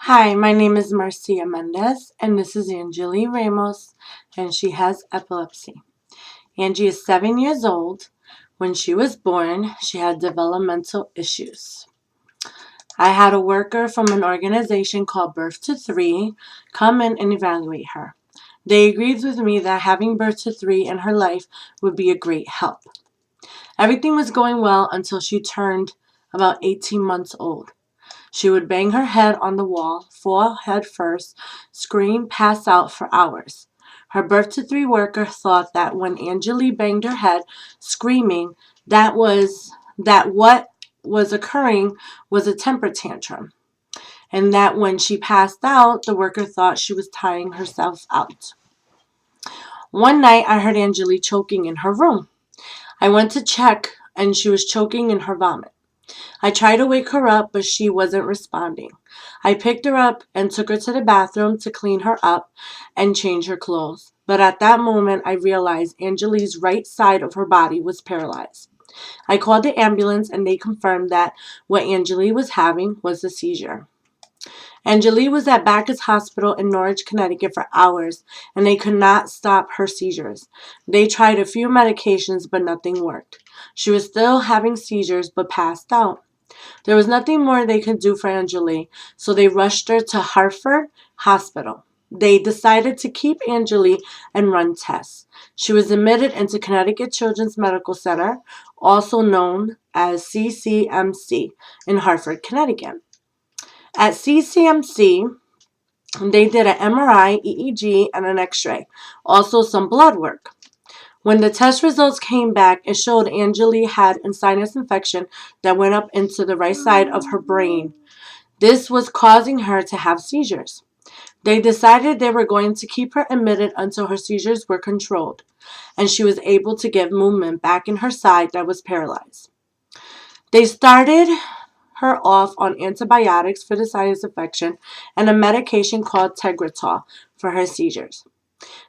Hi, my name is Marcia Mendez, and this is Angelie Ramos, and she has epilepsy. Angie is 7 years old. When she was born, she had developmental issues. I had a worker from an organization called Birth to Three come in and evaluate her. They agreed with me that having Birth to Three in her life would be a great help. Everything was going well until she turned about 18 months old. She would bang her head on the wall, fall head first, scream, pass out for hours. Her Birth to Three worker thought that when Angelie banged her head, screaming, that what was occurring was a temper tantrum, and that when she passed out, the worker thought she was tiring herself out. One night, I heard Angelie choking in her room. I went to check, and she was choking in her vomit. I tried to wake her up, but she wasn't responding. I picked her up and took her to the bathroom to clean her up and change her clothes. But at that moment, I realized Angelie's right side of her body was paralyzed. I called the ambulance and they confirmed that what Angelie was having was a seizure. Angelie was at Backus Hospital in Norwich, Connecticut for hours, and they could not stop her seizures. They tried a few medications, but nothing worked. She was still having seizures, but passed out. There was nothing more they could do for Angelie, so they rushed her to Hartford Hospital. They decided to keep Angelie and run tests. She was admitted into Connecticut Children's Medical Center, also known as CCMC, in Hartford, Connecticut. At CCMC, they did an MRI, EEG, and an X-ray, also some blood work. When the test results came back, it showed Angelie had a sinus infection that went up into the right side of her brain. This was causing her to have seizures. They decided they were going to keep her admitted until her seizures were controlled, and she was able to get movement back in her side that was paralyzed. They started her off on antibiotics for the sinus infection and a medication called Tegretol for her seizures.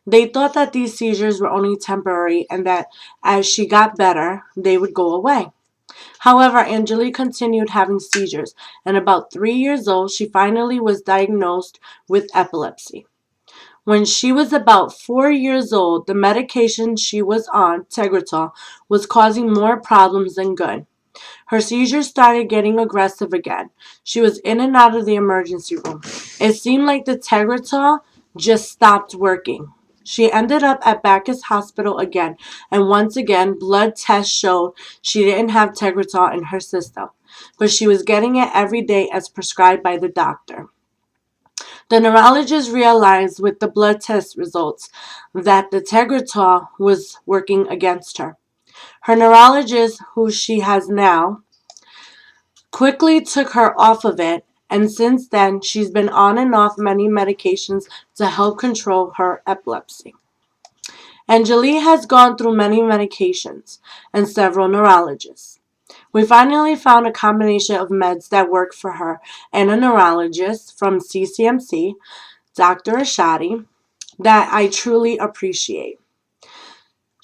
They thought that these seizures were only temporary and that as she got better, they would go away. However, Angelie continued having seizures, and about 3 years old, she finally was diagnosed with epilepsy. When she was about 4 years old, the medication she was on, Tegretol, was causing more problems than good. Her seizures started getting aggressive again. She was in and out of the emergency room. It seemed like the Tegretol just stopped working. She ended up at Backus Hospital again, and once again, blood tests showed she didn't have Tegretol in her system, but she was getting it every day as prescribed by the doctor. The neurologist realized with the blood test results that the Tegretol was working against her. Her neurologist, who she has now, quickly took her off of it, and since then she's been on and off many medications to help control her epilepsy. Angelie has gone through many medications and several neurologists. We finally found a combination of meds that work for her and a neurologist from CCMC, Dr. Ashadi, that I truly appreciate.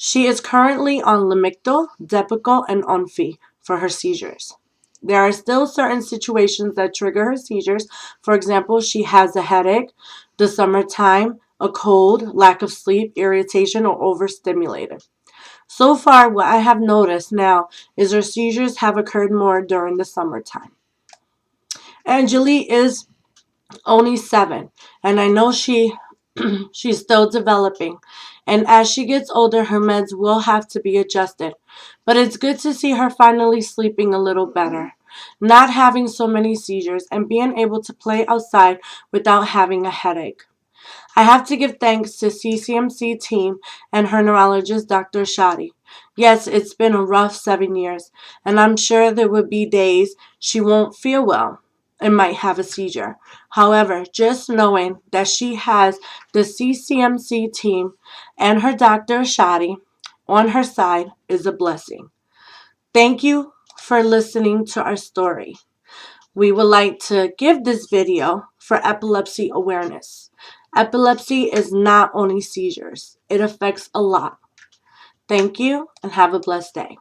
She is currently on Lamictal, Depakote, and Onfi for her seizures. There are still certain situations that trigger her seizures. For example, she has a headache, the summertime, a cold, lack of sleep, irritation, or overstimulated. So far, what I have noticed now is her seizures have occurred more during the summertime. Angelie is only 7, and I know she's still developing. And as she gets older, her meds will have to be adjusted. But it's good to see her finally sleeping a little better, not having so many seizures, and being able to play outside without having a headache. I have to give thanks to CCMC team and her neurologist, Dr. Shadi. Yes, it's been a rough 7 years, and I'm sure there will be days she won't feel well and might have a seizure. However, just knowing that she has the CCMC team and her Dr. Shadi on her side is a blessing. Thank you for listening to our story. We would like to give this video for epilepsy awareness. Epilepsy is not only seizures. It affects a lot. Thank you and have a blessed day.